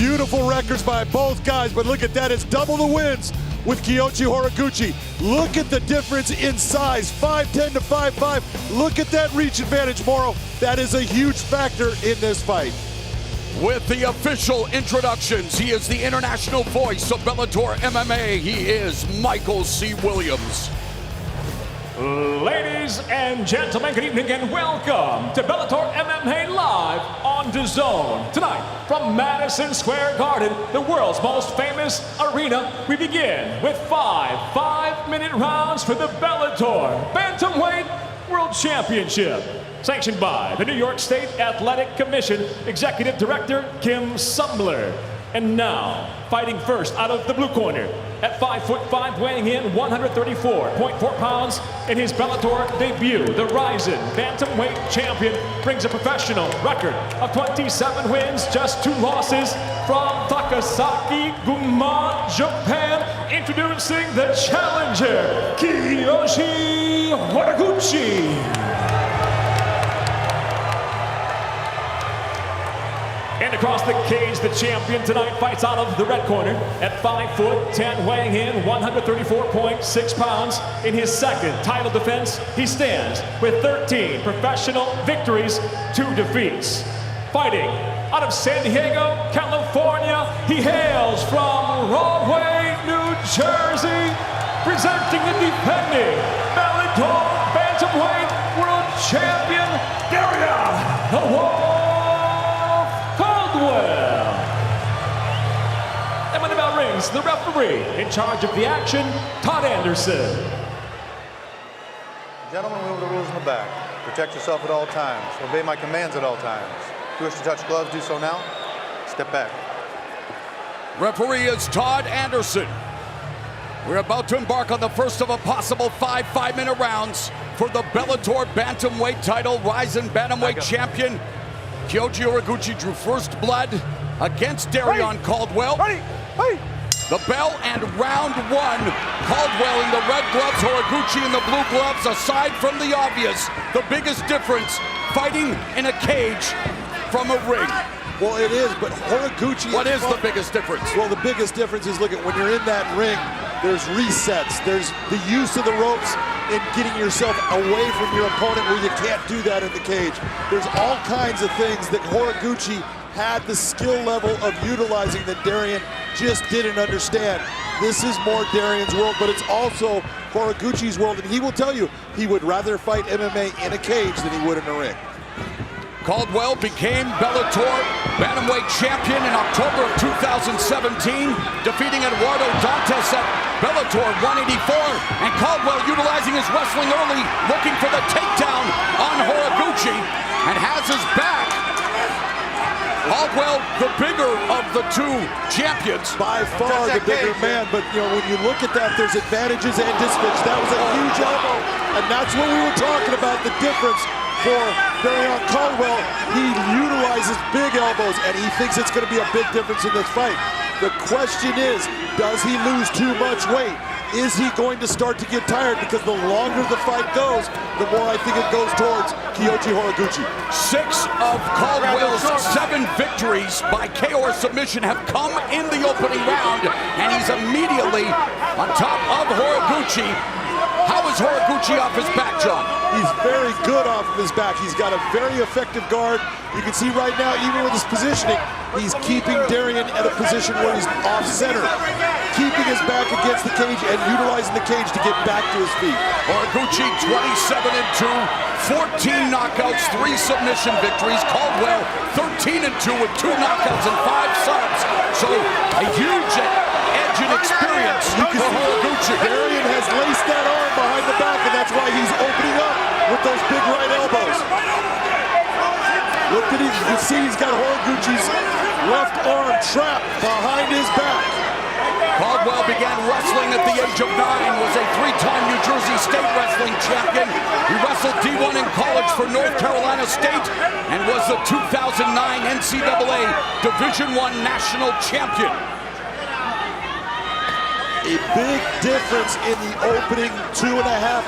Beautiful records by both guys, but look at that, it's double the wins with Kyoji Horiguchi. Look at the difference in size, 5'10 to 5'5". Look at that reach advantage, Moro. That is a huge factor in this fight. With the official introductions, he is the international voice of Bellator MMA. He is Michael C. Williams. Ladies and gentlemen, good evening and welcome to Bellator MMA Live on DAZN. Tonight, from Madison Square Garden, the world's most famous arena, we begin with five-minute rounds for the Bellator Bantamweight World Championship. Sanctioned by the New York State Athletic Commission Executive Director Kim Sumbler. And now, fighting first out of the blue corner, at 5'5", weighing in 134.4 pounds in his Bellator debut, the rising bantamweight champion brings a professional record of 27 wins, just 2 losses from Takasaki, Gunma, Japan. Introducing the challenger, Kyoji Horiguchi. And across the cage, the champion tonight fights out of the red corner at 5'10", weighing in 134.6 pounds. In his second title defense, he stands with 13 professional victories, 2 defeats. Fighting out of San Diego, California, he hails from Rahway, New Jersey, presenting the defending Bellator Bantamweight World Champion, Darrion. Caldwell. And when the bell rings, the referee in charge of the action, Todd Anderson. Gentlemen, we have the rules in the back. Protect yourself at all times. Obey my commands at all times. If you wish to touch gloves, do so now. Step back. Referee is Todd Anderson. We're about to embark on the first of a possible 5-minute rounds for the Bellator Bantamweight title. Rising Bantamweight champion Kyoji Horiguchi drew first blood against Darrion Caldwell. The bell and round 1. Caldwell in the red gloves, Horiguchi in the blue gloves. Aside from the obvious, the biggest difference, fighting in a cage from a ring. Well, it is, but Horiguchi... What is the biggest difference? Well, the biggest difference is, look at when you're in that ring, there's resets. There's the use of the ropes in getting yourself away from your opponent where you can't do that in the cage. There's all kinds of things that Horiguchi had the skill level of utilizing that Darrion just didn't understand. This is more Darrion's world, but it's also Horiguchi's world, and he will tell you he would rather fight MMA in a cage than he would in a ring. Caldwell became Bellator Bantamweight champion in October of 2017, defeating Eduardo Dantes at Bellator 184. And Caldwell utilizing his wrestling early, looking for the takedown on Horiguchi, and has his back. Caldwell, the bigger of the 2 champions. By far the bigger man, but you know, when you look at that, there's advantages and disadvantages. That was a huge elbow, and that's what we were talking about, the difference. For Darrion Caldwell, he utilizes big elbows, and he thinks it's going to be a big difference in this fight. The question is, does he lose too much weight? Is he going to start to get tired? Because the longer the fight goes, the more I think it goes towards Kyoji Horiguchi. 6 of Caldwell's 7 victories by KO or submission have come in the opening round, and he's immediately on top of Horiguchi. How is Horiguchi off his back, John? He's very good off of his back. He's got a very effective guard. You can see right now, even with his positioning, he's keeping Darrion at a position where he's off center, keeping his back against the cage and utilizing the cage to get back to his feet. Horiguchi 27-2, 14 knockouts, 3 submission victories. Caldwell 13-2 with 2 knockouts and 5 subs. So a huge edge and experience for Horiguchi. Darrion has laced that arm behind the back, and that's why he's opening up with those big right elbows. Look at him, you can see he's got Horiguchi's left arm trapped behind his back. Caldwell began wrestling at the age of 9, was a 3-time New Jersey State wrestling champion. He wrestled D1 in college for North Carolina State and was the 2009 NCAA Division I National Champion. A big difference in the opening 2.5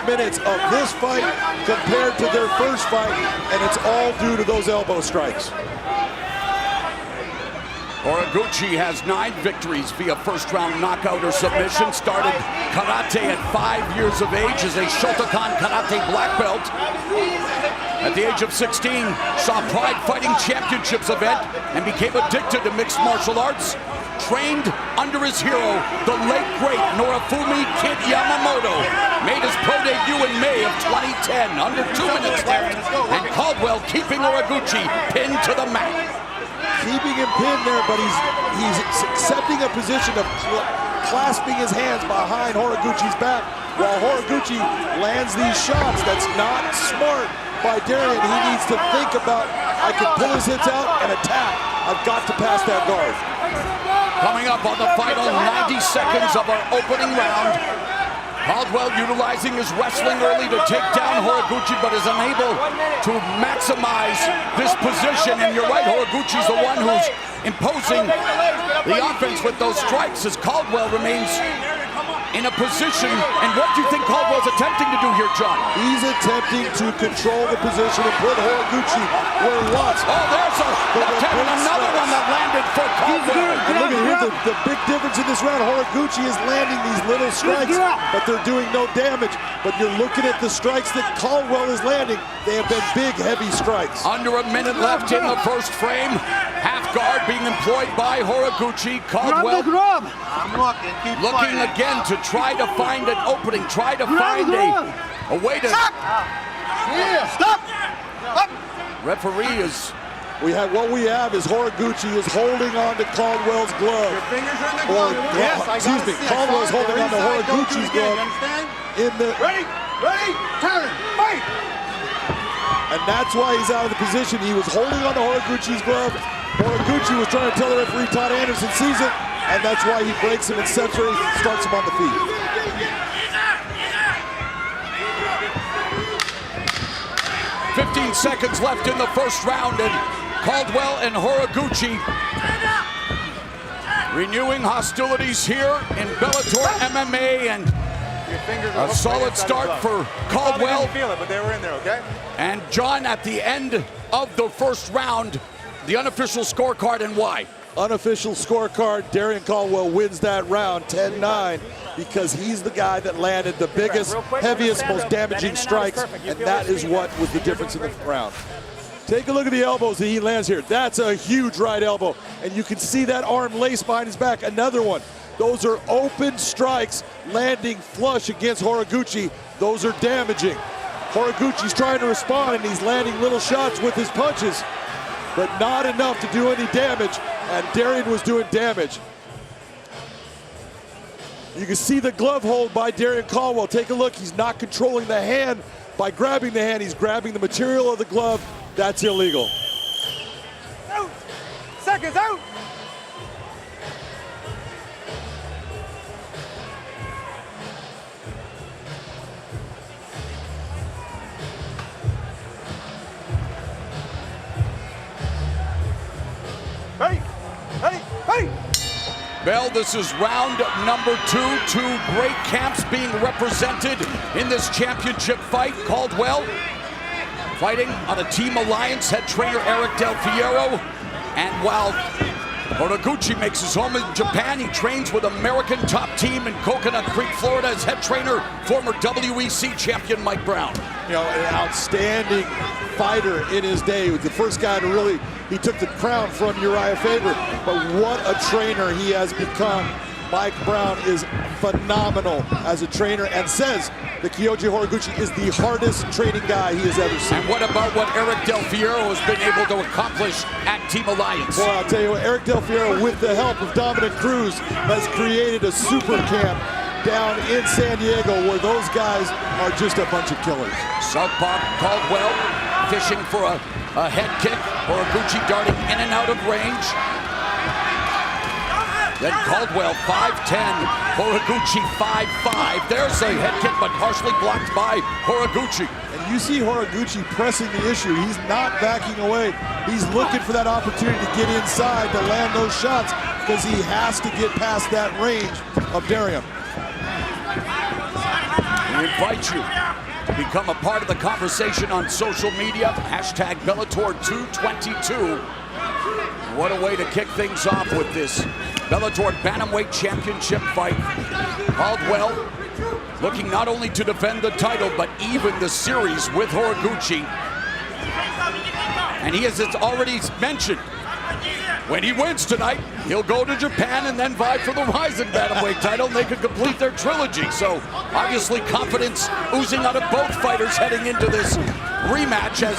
minutes of this fight compared to their first fight, and it's all due to those elbow strikes. Horiguchi has 9 victories via first-round knockout or submission. Started karate at 5 years of age as a Shotokan karate black belt. At the age of 16, saw Pride Fighting Championships event and became addicted to mixed martial arts. Trained under his hero, the late great Norifumi Kid Yamamoto. Made his pro debut in May of 2010, under 2 minutes left, and Caldwell keeping Horiguchi pinned to the mat. Keeping him pinned there, but he's accepting a position of clasping his hands behind Horiguchi's back while Horiguchi lands these shots. That's not smart by Darrion. He needs to think about, I can pull his hits out and attack. I've got to pass that guard. Coming up on the final 90 seconds of our opening round, Caldwell utilizing his wrestling early to take down Horiguchi, but is unable to maximize this position. And you're right, Horiguchi's the one who's imposing the offense with those strikes as Caldwell remains in a position. And what do you think Caldwell's attempting to do here, John? He's attempting to control the position and put Horiguchi where he wants. Oh, there's another one that landed for Caldwell. And look at here, the big difference in this round, Horiguchi is landing these little strikes, but they're doing no damage. But you're looking at the strikes that Caldwell is landing. They have been big, heavy strikes. Under a minute left in the first frame. Half guard being employed by Horiguchi. Caldwell looking again to try to find an opening, try to find a way to... Stop! Referee is... What we have is Horiguchi is holding on to Caldwell's glove. Your fingers are in the glove. Caldwell's holding on to Horiguchi's glove. Ready, turn, fight! And that's why he's out of the position. He was holding on to Horiguchi's glove. Horiguchi was trying to tell the referee Todd Anderson sees it, and that's why he breaks him and sets where he starts him on the feet. "15 seconds left in the first round, and Caldwell and Horiguchi renewing hostilities here in Bellator MMA, and a solid start for Caldwell. Didn't feel it, but they were in there, okay? And John, at the end of the first round, the unofficial scorecard and why? Unofficial scorecard, Darrion Caldwell wins that round 10-9 because he's the guy that landed the biggest, heaviest, most damaging strikes, and that is what was the difference in the round. Take a look at the elbows that he lands here. That's a huge right elbow, and you can see that arm lace behind his back. Another one. Those are open strikes landing flush against Horiguchi. Those are damaging. Horiguchi's trying to respond, and he's landing little shots with his punches, but not enough to do any damage, and Darrion was doing damage. You can see the glove hold by Darrion Caldwell. Take a look, he's not controlling the hand by grabbing the hand, he's grabbing the material of the glove. That's illegal. Out! Seconds out! Hey! Hey! Hey! Well, this is round number 2. 2 great camps being represented in this championship fight. Caldwell fighting on a team alliance, head trainer Eric Del Fierro. And while Horiguchi makes his home in Japan, he trains with American top team in Coconut Creek, Florida, as head trainer, former WEC champion Mike Brown. You know, an outstanding fighter in his day. He was the first guy to really, he took the crown from Uriah Faber, but what a trainer he has become. Mike Brown is phenomenal as a trainer and says that Kyoji Horiguchi is the hardest training guy he has ever seen. And what about what Eric Del Fierro has been able to accomplish at Team Alliance? Well, I'll tell you what, Eric Del Fierro, with the help of Dominic Cruz, has created a super camp down in San Diego where those guys are just a bunch of killers. Southpaw Caldwell fishing for a head kick. Horiguchi darting in and out of range. Then Caldwell 5'10", Horiguchi 5'5". There's a head kick, but partially blocked by Horiguchi. And you see Horiguchi pressing the issue. He's not backing away. He's looking for that opportunity to get inside to land those shots because he has to get past that range of Darrion. We invite you to become a part of the conversation on social media. #Bellator222. What a way to kick things off with this Bellator Bantamweight Championship fight. Caldwell looking not only to defend the title, but even the series with Horiguchi. And he has already mentioned, when he wins tonight, he'll go to Japan and then vie for the Rizin Bantamweight title, and they could complete their trilogy. So obviously confidence oozing out of both fighters heading into this rematch as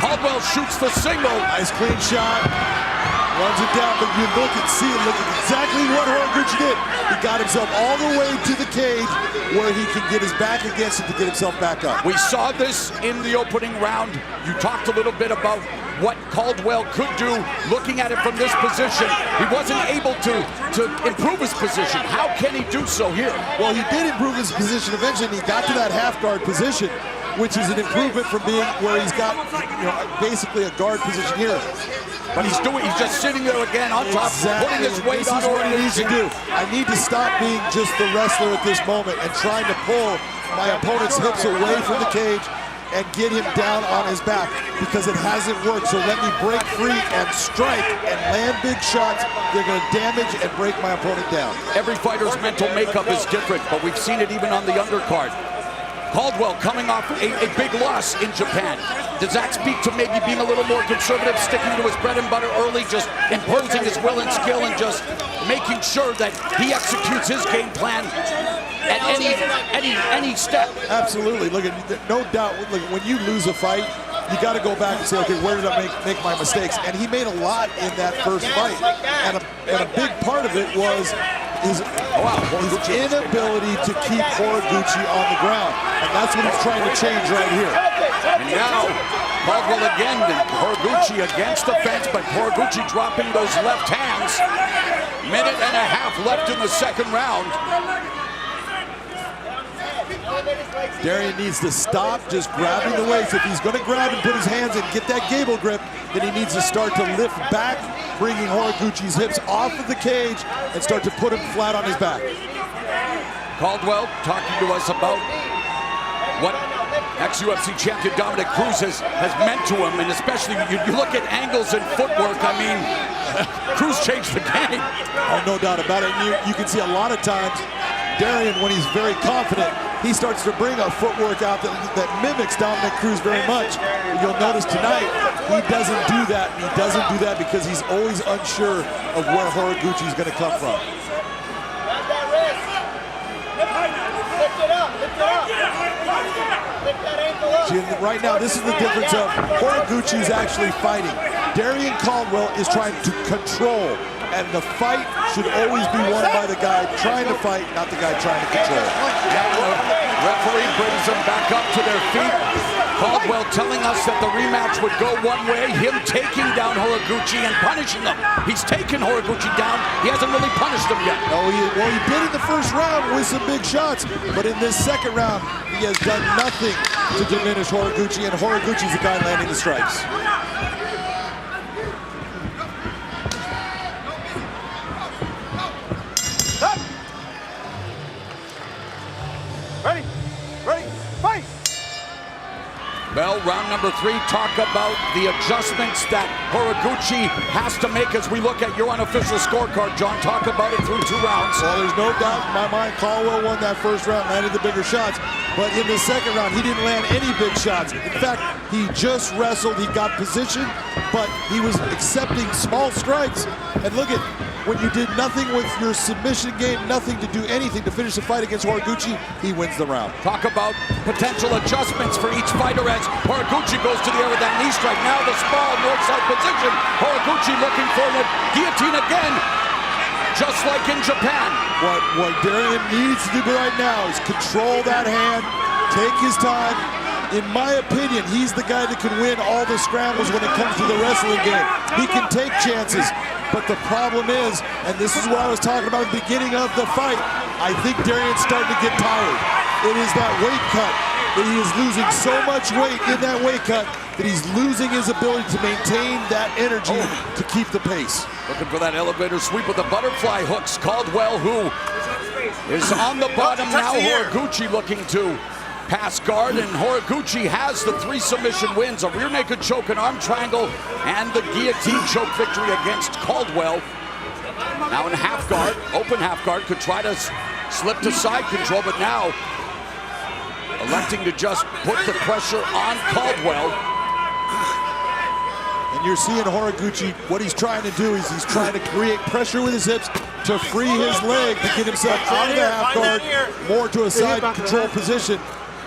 Caldwell shoots the single. Nice clean shot. Runs it down, but you look and see it. Look at exactly what Horiguchi did. He got himself all the way to the cage where he can get his back against it to get himself back up. We saw this in the opening round. You talked a little bit about what Caldwell could do looking at it from this position. He wasn't able to improve his position. How can he do so here? Well, he did improve his position eventually, and he got to that half guard position, which is an improvement from being where he's got, basically a guard position here. But he's just sitting there again on top, putting his weight on Horiguchi. I need to stop being just the wrestler at this moment and trying to pull my opponent's hips away from the cage and get him down on his back, because it hasn't worked. So let me break free and strike and land big shots. They're going to damage and break my opponent down. Every fighter's mental makeup is different, but we've seen it even on the undercard. Caldwell coming off a big loss in Japan. Does that speak to maybe being a little more conservative, sticking to his bread and butter early, just imposing his will and skill and just making sure that he executes his game plan at any step? Absolutely. Look, no doubt, look, when you lose a fight, you got to go back and say, okay, where did I make my mistakes? And he made a lot in that first fight. And a big part of it was his inability to keep Horiguchi on the ground. And that's what he's trying to change right here. And now, Caldwell again, Horiguchi against the fence, but Horiguchi dropping those left hands. Minute and a half left in the second round. Darrion needs to stop just grabbing the weights. If he's going to grab and put his hands and get that gable grip, then he needs to start to lift back, bringing Horiguchi's hips off of the cage and start to put him flat on his back. Caldwell talking to us about what ex-UFC champion Dominic Cruz has meant to him, and especially you look at angles and footwork. I mean, Cruz changed the game. Oh, no doubt about it. You can see a lot of times Darrion, when he's very confident, he starts to bring a footwork out that mimics Dominic Cruz very much. You'll notice tonight, he doesn't do that, and he doesn't do that because he's always unsure of where Horiguchi is going to come from. See, right now, this is the difference of Horiguchi is actually fighting. Darrion Caldwell is trying to control, and the fight should always be won by the guy trying to fight, not the guy trying to control. Referee brings them back up to their feet. Caldwell telling us that the rematch would go one way, him taking down Horiguchi and punishing him. He's taken Horiguchi down. He hasn't really punished him yet. No, he did in the first round with some big shots, but in this second round, he has done nothing to diminish Horiguchi, and Horiguchi's the guy landing the strikes. Ready, fight! Well, round number 3, talk about the adjustments that Horiguchi has to make as we look at your unofficial scorecard, John. Talk about it through 2 rounds. Well, there's no doubt in my mind Caldwell won that first round, landed the bigger shots. But in the second round, he didn't land any big shots. In fact, he just wrestled, he got position, but he was accepting small strikes. And look at, when you did nothing with your submission game, nothing to do anything to finish the fight against Horiguchi, he wins the round. Talk about potential adjustments for each fighter as Horiguchi goes to the air with that knee strike. Now the small north-south position. Horiguchi looking for the guillotine again, just like in Japan. What Darrion needs to do right now is control that hand, take his time. In my opinion, he's the guy that can win all the scrambles when it comes to the wrestling game. He can take chances, but the problem is, and this is what I was talking about at the beginning of the fight, I think Darrion's starting to get tired. It is that weight cut. He is losing so much weight in that weight cut that he's losing his ability to maintain that energy to keep the pace. Looking for that elevator sweep with the butterfly hooks. Caldwell, who is on the bottom now. Horiguchi looking to pass guard, and Horiguchi has the 3 submission wins, a rear naked choke, an arm triangle, and the guillotine choke victory against Caldwell. Now in half guard, open half guard, could try to slip to side control, but now electing to just put the pressure on Caldwell. And you're seeing Horiguchi, what he's trying to do is he's trying to create pressure with his hips to free his leg to get himself out of the half guard, more to a side control position.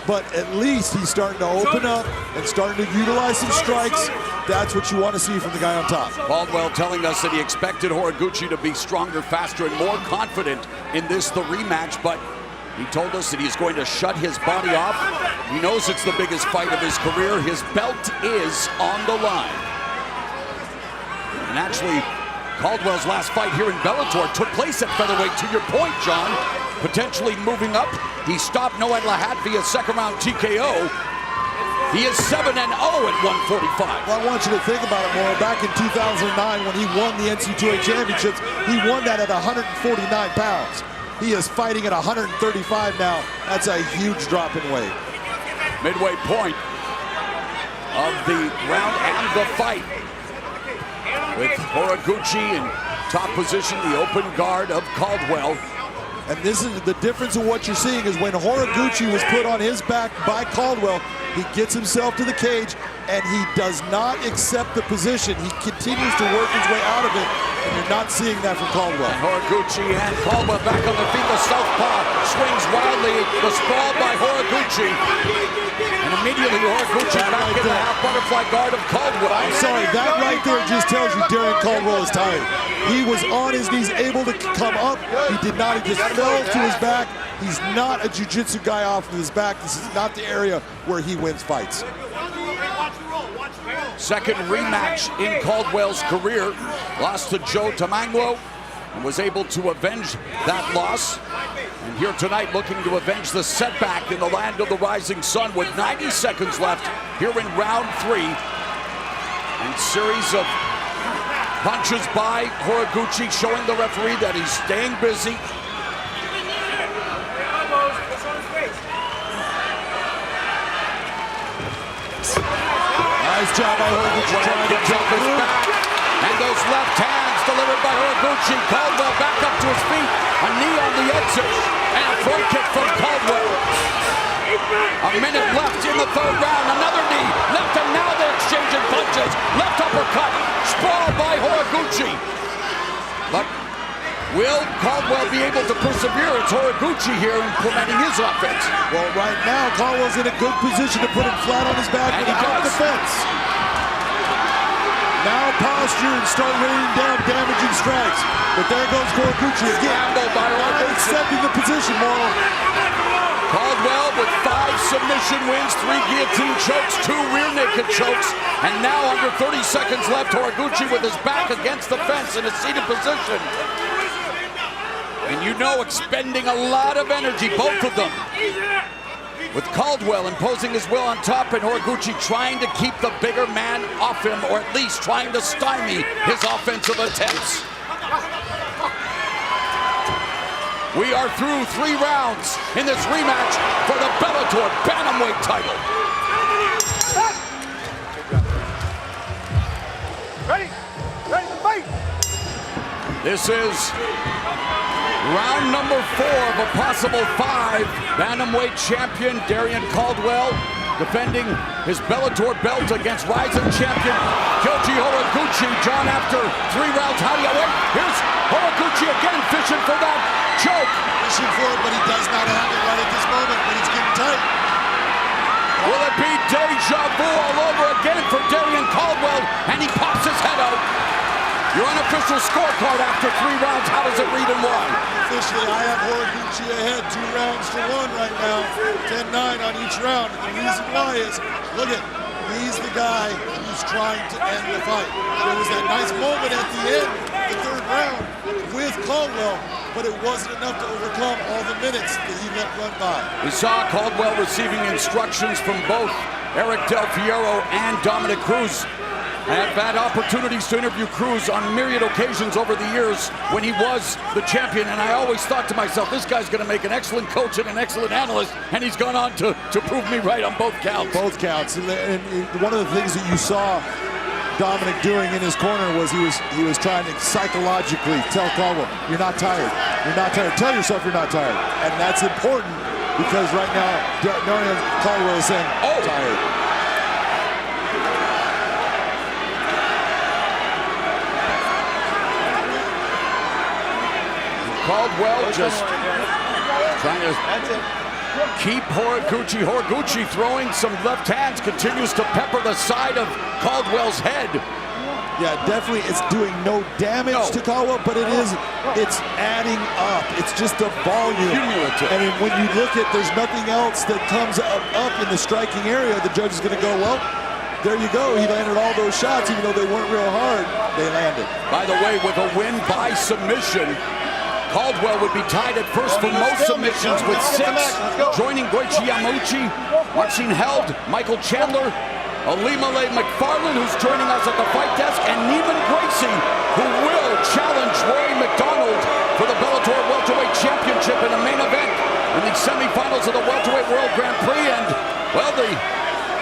But at least he's starting to open up and starting to utilize some strikes. That's what you want to see from the guy on top. Caldwell telling us that he expected Horiguchi to be stronger, faster, and more confident in this, the rematch, but he told us that he's going to shut his body off. He knows it's the biggest fight of his career. His belt is on the line. And actually, Caldwell's last fight here in Bellator took place at featherweight, to your point, John. Potentially moving up. He stopped Noah Lahat via second round TKO. He is 7-0 at 145. Well, I want you to think about it more. Back in 2009 when he won the NCAA championships, he won that at 149 pounds. He is fighting at 135 now. That's a huge drop in weight. Midway point of the round and the fight, with Horiguchi in top position, the open guard of Caldwell. And this is the difference of what you're seeing is when Horiguchi was put on his back by Caldwell, he gets himself to the cage and he does not accept the position. He continues to work his way out of it, and you're not seeing that from Caldwell. Horiguchi and Caldwell back on the feet. The southpaw swings wildly. The sprawl by Horiguchi. And immediately Horiguchi back in the half butterfly guard of Caldwell. I'm sorry, that right there just tells you Darrion Caldwell is tired. He was on his knees, able to come up. He did not, he just fell to his back. He's not a jiu-jitsu guy off of his back. This is not the area where he wins fights. Second rematch in Caldwell's career. Lost to Joe Tamanglo and was able to avenge that loss. And here tonight looking to avenge the setback in the land of the rising sun with 90 seconds left here in round 3. And series of punches by Horiguchi showing the referee that he's staying busy. Nice job by Horiguchi trying to jump his back. And those left hands delivered by Horiguchi. Caldwell back up to his feet. A knee on the exit. And a front kick from Caldwell. A minute left in the third round. Another knee. Left, and now they're exchanging punches. Left uppercut. Sprawl by Horiguchi. But will Caldwell be able to persevere? It's Horiguchi here implementing his offense. Well, right now, Caldwell's in a good position to put him flat on his back And when he got the fence. Now posture and start raining down damaging strikes. But there goes Horiguchi again. Scramble by Not Horiguchi. accepting the position, Morrow. Caldwell with 5 submission wins, 3 guillotine chokes, 2 rear naked chokes, and now under 30 seconds left, Horiguchi with his back against the fence in a seated position. And you know, expending a lot of energy, both of them. With Caldwell imposing his will on top and Horiguchi trying to keep the bigger man off him, or at least trying to stymie his offensive attempts. We are through 3 rounds in this rematch for the Bellator Bantamweight title. Ready to fight! This is round number 4 of a possible 5. Bantamweight champion Darrion Caldwell defending his Bellator belt against rising champion Kyoji Horiguchi. John, after 3 rounds, how do you wait? Here's Horiguchi again fishing for that choke. Fishing for it, but he does not have it right at this moment when it's getting tight. Will it be deja vu all over again for Darrion Caldwell? And he pops his head out. Your unofficial scorecard after 3 rounds, how does it read and why? Officially, I have Horiguchi ahead 2 rounds to 1 right now. 10-9 on each round. And the reason why is, look at, he's the guy who's trying to end the fight. There was that nice moment at the end, the 3rd round, with Caldwell, but it wasn't enough to overcome all the minutes that he let run by. We saw Caldwell receiving instructions from both Eric Del Fierro and Dominic Cruz I've had opportunities to interview Cruz on myriad occasions over the years when he was the champion, and I always thought to myself, this guy's going to make an excellent coach and an excellent analyst, and he's gone on to prove me right on both counts. Both counts. And one of the things that you saw Dominic doing in his corner was he was trying to psychologically tell Caldwell, you're not tired. You're not tired. Tell yourself you're not tired. And that's important because right now, Darrion Caldwell is saying, tired. Caldwell just trying to keep Horiguchi. Horiguchi throwing some left hands, continues to pepper the side of Caldwell's head. Yeah, definitely it's doing no damage to Caldwell, but it's adding up. It's just a volume. Cumulative. I mean, when you look at, there's nothing else that comes up in the striking area, the judge is going to go, well, there you go. He landed all those shots, even though they weren't real hard, they landed. By the way, with a win by submission, Caldwell would be tied at first for most submissions with 6, joining Goichi Yamauchi, Marcin Held, Michael Chandler, Alimale McFarland, who's joining us at the fight desk, and Neiman Gracie, who will challenge Rory McDonald for the Bellator Welterweight Championship in the main event in the semifinals of the Welterweight World Grand Prix. And, well, the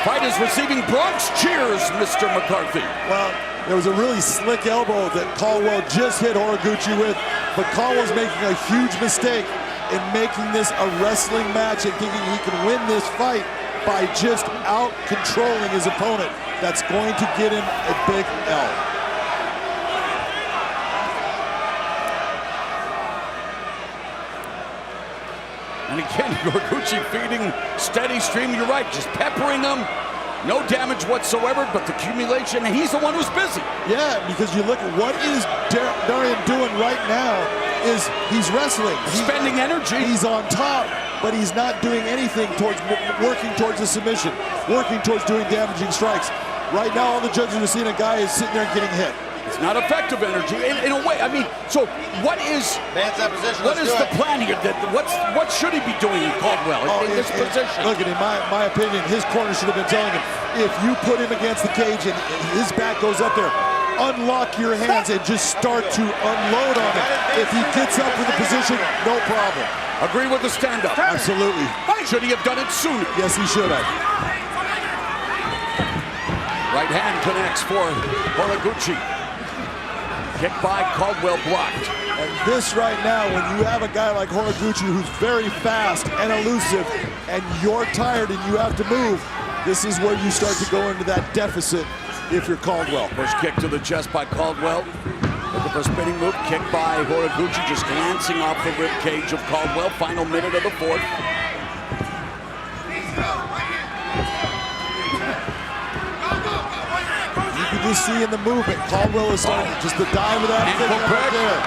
fight is receiving Bronx cheers, Mr. McCarthy. Well, there was a really slick elbow that Caldwell just hit Horiguchi with, but Caldwell's making a huge mistake in making this a wrestling match and thinking he can win this fight by just out-controlling his opponent. That's going to get him a big L. And again, Horiguchi feeding steady stream. You're right, just peppering him. No damage whatsoever, but the accumulation, and he's the one who's busy. Yeah, because you look at what is Darrion doing right now is he's wrestling. Spending energy. He's on top, but he's not doing anything towards working towards a submission, working towards doing damaging strikes. Right now, all the judges are seeing a guy is sitting there getting hit. It's not effective energy in a way. I mean, so what is the plan here? What should he be doing in Caldwell in this position? Look at him. My opinion, his corner should have been telling him, if you put him against the cage and his back goes up there, unlock your hands and just start to unload on him. If he gets up in the position, no problem. Agree with the stand-up. Absolutely. Should he have done it sooner? Yes, he should have. Right hand connects for Horiguchi. Kick by Caldwell blocked. And this right now, when you have a guy like Horiguchi who's very fast and elusive, and you're tired and you have to move, this is where you start to go into that deficit if you're Caldwell. Push kick to the chest by Caldwell. Looking for a spinning move. Kick by Horiguchi, just glancing off the rib cage of Caldwell. Final minute of the fourth. You can just see in the movement, Caldwell is starting just to dive with that thing right there.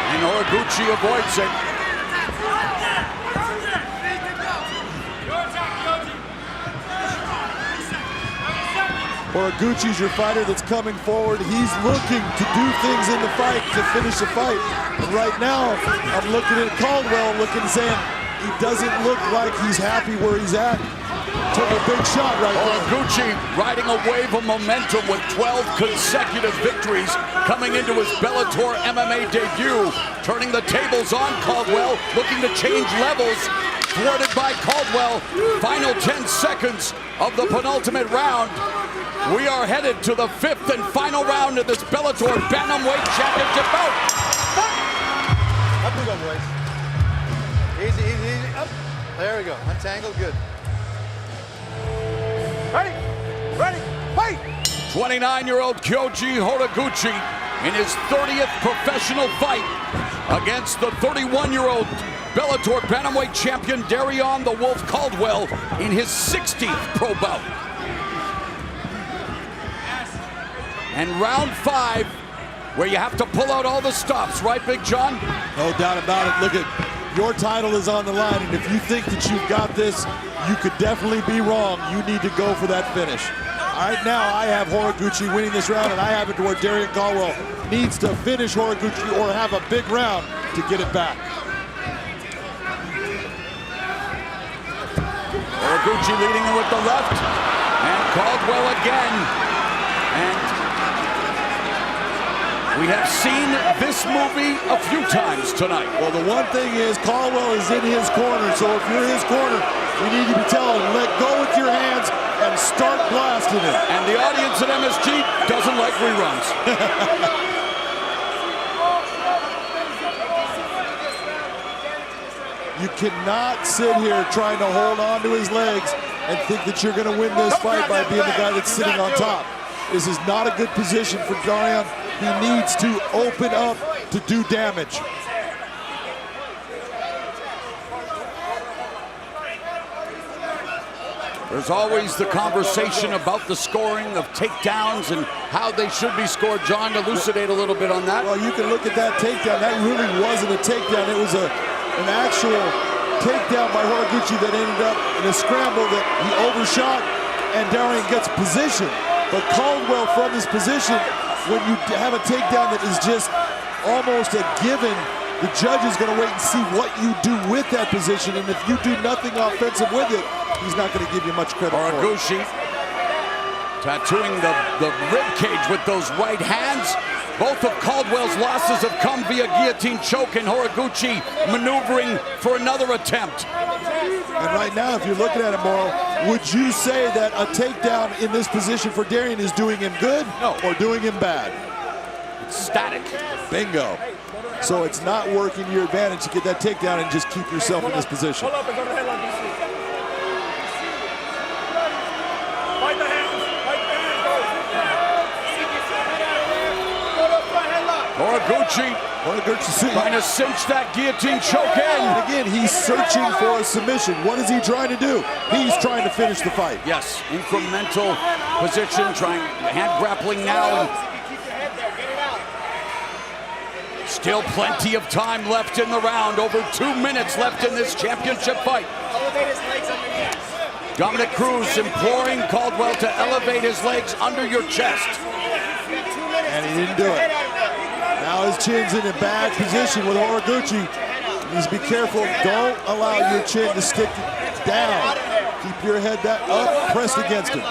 And Horiguchi avoids it. Horiguchi's your fighter that's coming forward. He's looking to do things in the fight to finish the fight. And right now, I'm looking at Caldwell, saying he doesn't look like he's happy where he's at. Took a big shot right there. Horiguchi riding a wave of momentum with 12 consecutive victories coming into his Bellator MMA debut. Turning the tables on Caldwell, looking to change levels. Thwarted by Caldwell. Final 10 seconds of the penultimate round. We are headed to the 5th and final round of this Bellator Bantamweight Championship bout. Up we go, boys. Easy, easy, easy. Up. There we go. Untangled, good. Ready? Ready? Fight! 29-year-old Kyoji Horiguchi in his 30th professional fight against the 31-year-old Bellator Bantamweight champion Darrion the Wolf Caldwell in his 16th pro bout. And round 5, where you have to pull out all the stops, right, Big John? No doubt about it. Look at, your title is on the line, and if you think that you've got this, you could definitely be wrong. You need to go for that finish. Right now, I have Horiguchi winning this round, and I have it to where Darrion Caldwell needs to finish Horiguchi or have a big round to get it back. Horiguchi leading with the left, and Caldwell again. And we have seen this movie a few times tonight. Well, the one thing is Caldwell is in his corner, so if you're in his corner, you need to be telling him, let go with your hands and start blasting it. And the audience at MSG doesn't like reruns. You cannot sit here trying to hold on to his legs and think that you're going to win this fight by being the guy that's sitting on top. This is not a good position for Darrion. He needs to open up to do damage. There's always the conversation about the scoring of takedowns and how they should be scored. John, elucidate a little bit on that. Well, you can look at that takedown. That really wasn't a takedown. It was an actual takedown by Horiguchi that ended up in a scramble that he overshot, and Darrion gets position. But Caldwell, from his position, when you have a takedown that is just almost a given, the judge is going to wait and see what you do with that position, and if you do nothing offensive with it, he's not going to give you much credit for it. Horiguchi tattooing the rib cage with those right hands. Both of Caldwell's losses have come via guillotine choke, and Horiguchi maneuvering for another attempt. And right now, if you're looking at it, Morrow, would you say that a takedown in this position for Darrion is doing him good or doing him bad? It's static. Bingo. So it's not working to your advantage to get that takedown and just keep yourself in this position. Horiguchi trying to cinch that guillotine choke in. And again, he's searching for a submission. What is he trying to do? He's trying to finish the fight. Yes, incremental position, trying hand grappling now. Still plenty of time left in the round. Over 2 minutes left in this championship fight. Dominic Cruz imploring Caldwell to elevate his legs under your chest. And he didn't do it. Now his chin's in a bad position with Horiguchi. Just be careful. Don't allow your chin to stick down. Keep your head up, pressed against him.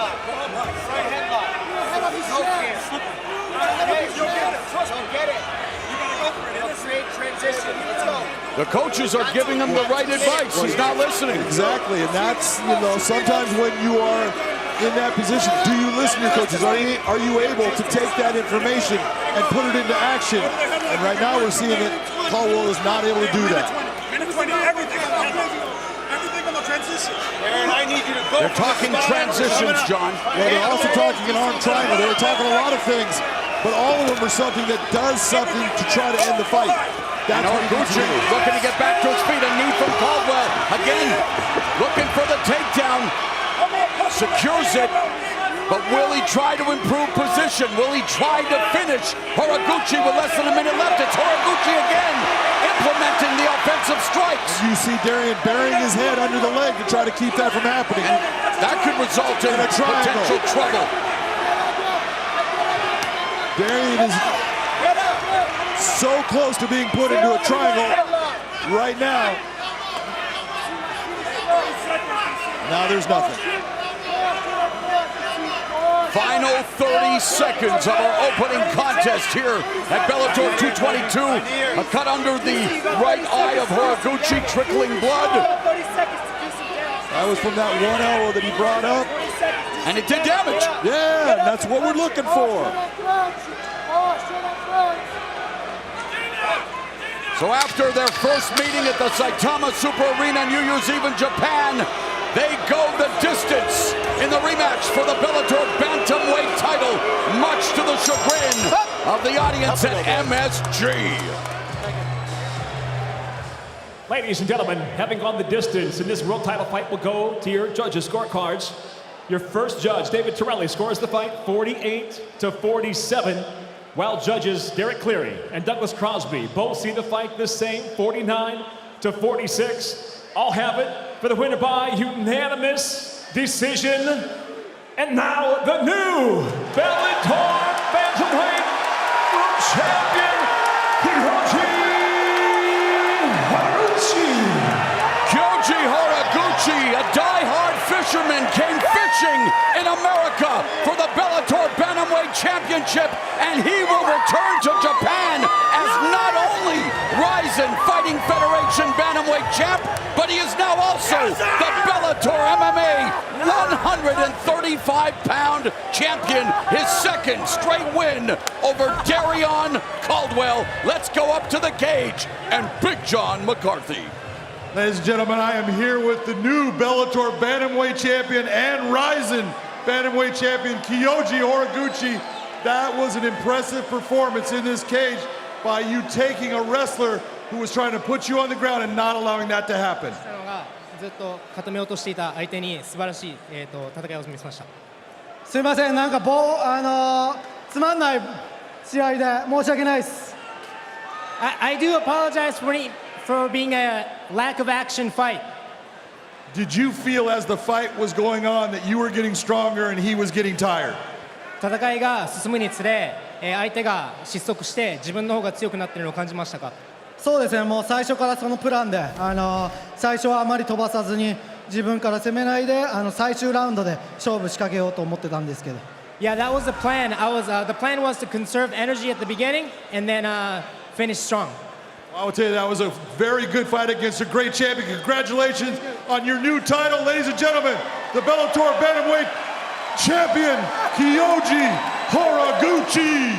The coaches are giving him the right advice. He's not listening. Exactly, and that's, sometimes when you are in that position, do you listen to your coaches? Are you able to take that information and put it into action? And right now we're seeing that Caldwell is not able to do that. They're talking transitions, John. Well, they're also talking an arm triangle. They were talking a lot of things, but all of them are something that does something to try to end the fight. That's Horiguchi looking to get back to his feet. A knee from Caldwell. Again, looking for the takedown. Secures it. But will he try to improve position? Will he try to finish Horiguchi with less than a minute left? It's Horiguchi again, implementing the offensive strikes. You see Darrion burying his head under the leg to try to keep that from happening. And that could result in potential trouble. Darrion is so close to being put into a triangle right now. Now there's nothing. Final 30 seconds of our opening contest here at Bellator 222. A cut under the right eye of Horiguchi, trickling blood. That was from that one elbow that he brought up. And it did damage. Yeah, that's what we're looking for. So after their first meeting at the Saitama Super Arena New Year's Eve in Japan, they go the distance in the rematch for the Bellator Bantamweight title, much to the chagrin of the audience at MSG. Ladies and gentlemen, having gone the distance in this world title fight will go to your judges' scorecards. Your first judge, David Torelli, scores the fight 48-47, while judges Derek Cleary and Douglas Crosby both see the fight the same, 49-46. I'll have it for the winner by unanimous decision. And now the new Bellator Bantamweight World Champion, Kyoji Horiguchi, a die-hard fisherman, came finishing in America for the Bellator Bantamweight Championship, and he will return to Japan as not only Rizin Fighting Federation Bantamweight champ, but he is now also the Bellator MMA 135-pound champion, his second straight win over Darrion Caldwell. Let's go up to the cage and Big John McCarthy. Ladies and gentlemen, I am here with the new Bellator Bantamweight champion and Rizin Bantamweight champion, Kyoji Horiguchi. That was an impressive performance in this cage by you taking a wrestler who was trying to put you on the ground and not allowing that to happen. ずっと固めようとしていた相手に素晴らしい、戦いを見せました。すいません、なんかつまんない試合で申し訳ないです。I do apologize for being a lack of action fight. Did you feel as the fight was going on that you were getting stronger and he was getting tired? 戦いが進むにつれ、相手が失速して自分の方が強くなっているのを感じましたか？そうですね、もう最初からそのプランで、最初はあまり飛ばさずに自分から攻めないで最終ラウンドで勝負仕掛けようと思ってたんですけど。Yeah, that was the plan. The plan was to conserve energy at the beginning and then finish strong. I will tell you that was a very good fight against a great champion. Congratulations on your new title, ladies and gentlemen. The Bellator Bantamweight champion, Kyoji Horiguchi.